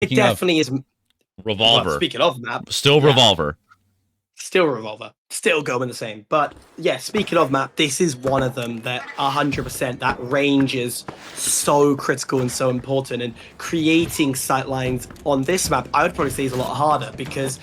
It definitely is. Revolver. Well, speaking of map, Still Revolver. Still Revolver. Still going the same. But yeah, speaking of map, this is one of them that 100% that range is so critical and so important. And creating sightlines on this map, I would probably say is a lot harder because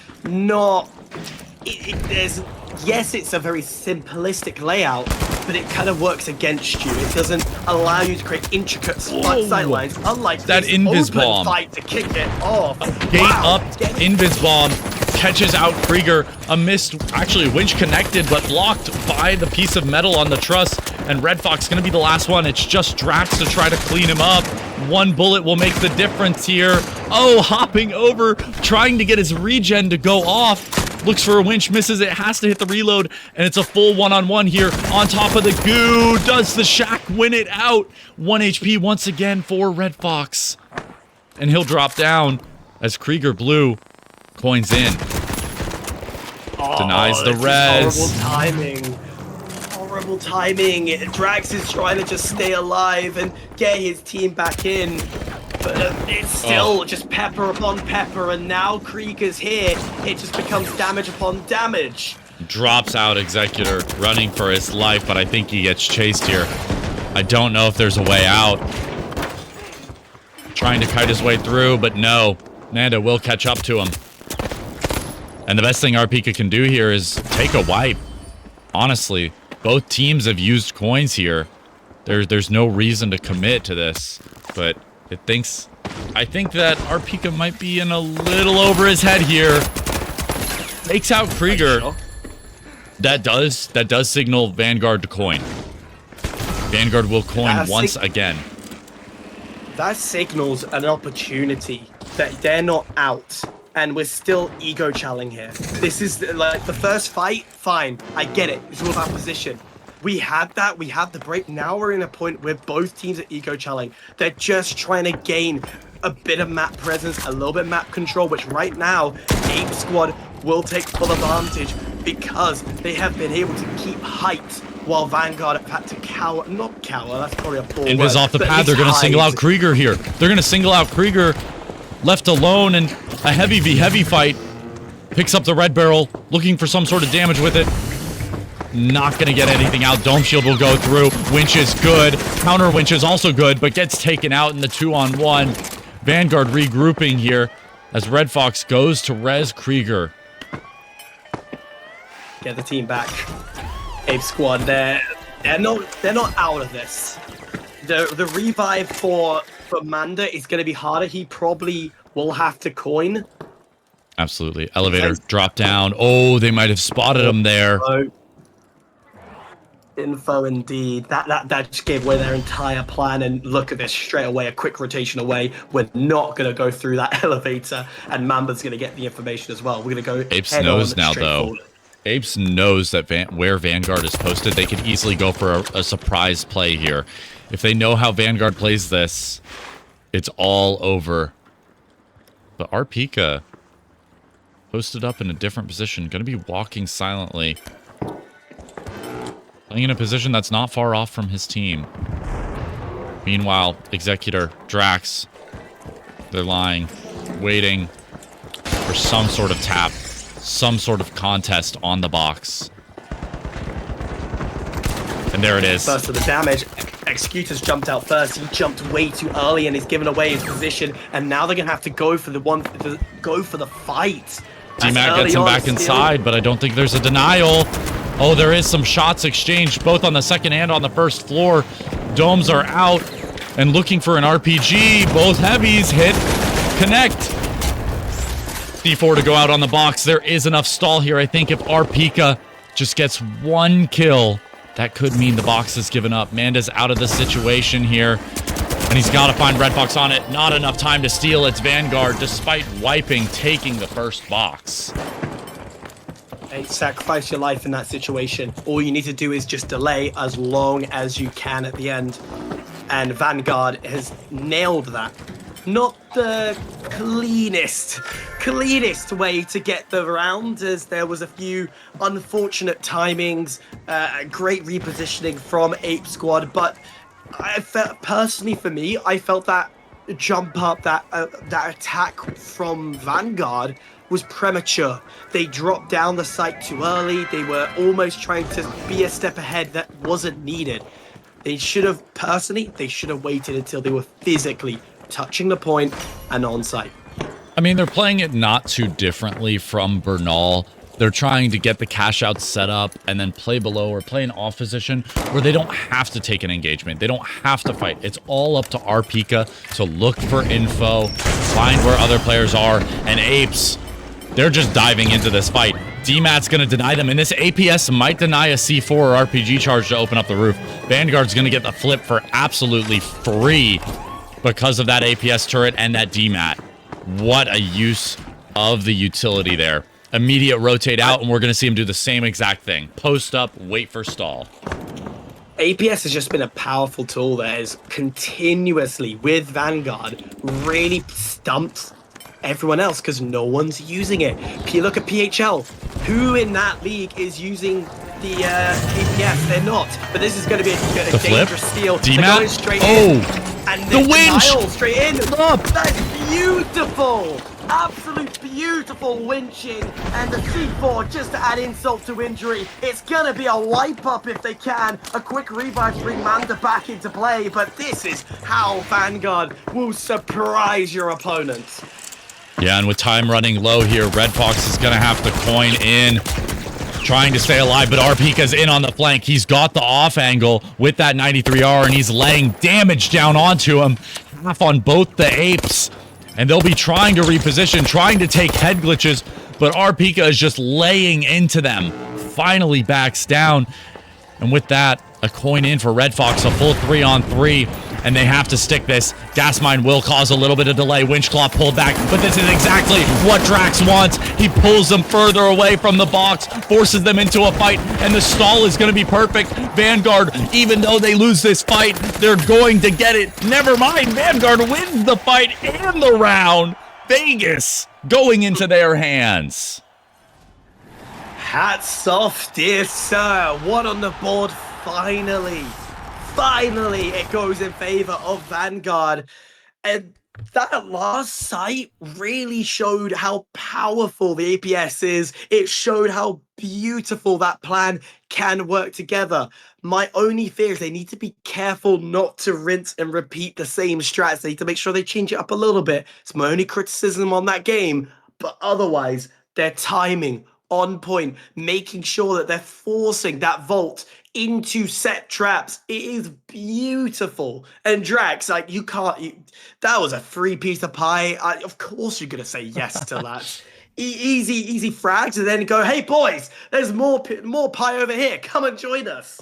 yes, it's a very simplistic layout, but it kind of works against you. It doesn't allow you to create intricate sightlines, unlike that this invis open bomb fight to kick it off. Gate up, invis bomb catches out Krieger. A missed, actually winch connected, but blocked by the piece of metal on the truss. And Red Fox gonna be the last one. It's just Drax to try to clean him up. One bullet will make the difference here. Oh, hopping over, trying to get his regen to go off. Looks for a winch, misses it, has to hit the reload, and it's a full one-on-one here on top of the goo. Does the Shack win it out? 1 HP once again for Red Fox. And he'll drop down as Krieger Blue coins in. Denies the res. Horrible timing. Horrible timing. Drax is trying to just stay alive and get his team back in. But it's still just pepper upon pepper, and now Krieger's here. It just becomes damage upon damage. Drops out Executor, running for his life, but I think he gets chased here. I don't know if there's a way out. Trying to kite his way through, but no. Nanda will catch up to him. And the best thing Arpika can do here is take a wipe. Honestly, both teams have used coins here. There's no reason to commit to this, but I think that Arpika might be in a little over his head here. Takes out Krieger. Sure? That does signal Vanguard to coin. Vanguard will coin once again. That signals an opportunity that they're not out, and we're still ego challenging here. This is like the first fight. Fine, I get it. It's all about position. We had that. We had the break. Now we're in a point where both teams are ego challenging. They're just trying to gain a bit of map presence, a little bit of map control, which right now, Ape Squad will take full advantage because they have been able to keep height while Vanguard have had to cower. Not cower, that's probably a poor word. Invis off the pad. They're going to single out Krieger here. They're going to single out Krieger. Left alone in a heavy v heavy fight. Picks up the red barrel, looking for some sort of damage with it. Not going to get anything out. Dome shield will go through. Winch is good. Counter winch is also good, but gets taken out in the 2-on-1. Vanguard regrouping here as Red Fox goes to res Krieger. Get the team back. Ape Squad, they're not out of this. The revive for Manda is going to be harder. He probably will have to coin. Absolutely. Elevator drop down. Oh, they might have spotted him there. Info indeed. That just gave away their entire plan, and look at this straight away, a quick rotation away. We're not going to go through that elevator, and Mamba's going to get the information as well. We're going to go Apes knows now, though. Apes knows that where Vanguard is posted, they could easily go for a surprise play here. If they know how Vanguard plays this, it's all over. But Arpika posted up in a different position, going to be walking silently. Playing in a position that's not far off from his team. Meanwhile, Executor, Drax, they're lying, waiting for some sort of tap, some sort of contest on the box. And there it is. First of the damage. Executor's jumped out first. He jumped way too early and he's given away his position. And now they're gonna have to go for the fight. D-Mac gets him back inside, but I don't think there's a denial. Oh, there is some shots exchanged, both on the second and on the first floor. Domes are out and looking for an RPG. Both heavies hit, connect. D4 to go out on the box. There is enough stall here. I think if Arpika just gets one kill, that could mean the box is given up. Manda's out of the situation here, and he's got to find Red Fox on it. Not enough time to steal. It's Vanguard, despite wiping, taking the first box. Hey, sacrifice your life in that situation. All you need to do is just delay as long as you can at the end. And Vanguard has nailed that. Not the cleanest way to get the round, as there was a few unfortunate timings, great repositioning from Ape Squad, but I felt, personally for me, I felt that jump up, that attack from Vanguard was premature. They dropped down the site too early. They were almost trying to be a step ahead that wasn't needed. They should have, personally, they should have waited until they were physically touching the point and on site. I mean, they're playing it not too differently from Bernal. They're trying to get the cash out set up and then play below or play an off position where they don't have to take an engagement. They don't have to fight. It's all up to RPika to look for info, find where other players are, and Apes, they're just diving into this fight. DMAT's going to deny them, and this APS might deny a C4 or RPG charge to open up the roof. Vanguard's going to get the flip for absolutely free because of that APS turret and that DMAT. What a use of the utility there. Immediate rotate out, and we're going to see him do the same exact thing. Post up, wait for stall. APS has just been a powerful tool that has continuously, with Vanguard, really stumped everyone else because no one's using it. Look at PHL. Who in that league is using the APS? They're not. But this is going to be a dangerous steal. DMAT? Going straight in. And the winch! Straight in. Up. That's beautiful. Absolute beautiful winching, and the C4 just to add insult to injury. It's gonna be a wipe up if they can. A quick revive to bring Manda back into play, but this is how Vanguard will surprise your opponents. Yeah, and with time running low here, Red Fox is gonna have to coin in, trying to stay alive, but RPika's in on the flank. He's got the off angle with that 93R, and he's laying damage down onto him, half on both the Apes. And they'll be trying to reposition, trying to take head glitches, but RPika is just laying into them. Finally backs down. And with that, a coin in for Red Fox, a full 3-on-3, and they have to stick this. Gas mine will cause a little bit of delay. Winchclaw pulled back, but this is exactly what Drax wants. He pulls them further away from the box, forces them into a fight, and the stall is going to be perfect. Vanguard, even though they lose this fight, they're going to get it. Never mind, Vanguard wins the fight and the round. Vegas going into their hands. Hats off, dear sir. One on the board, finally. Finally, it goes in favor of Vanguard. And that last sight really showed how powerful the APS is. It showed how beautiful that plan can work together. My only fear is they need to be careful not to rinse and repeat the same strats. They need to make sure they change it up a little bit. It's my only criticism on that game. But otherwise, their timing on point, making sure that they're forcing that vault into set traps. It is beautiful. And Drax, like, that was a free piece of pie. Of course you're going to say yes to that. Easy frags, and then go, hey boys, there's more pie over here. Come and join us.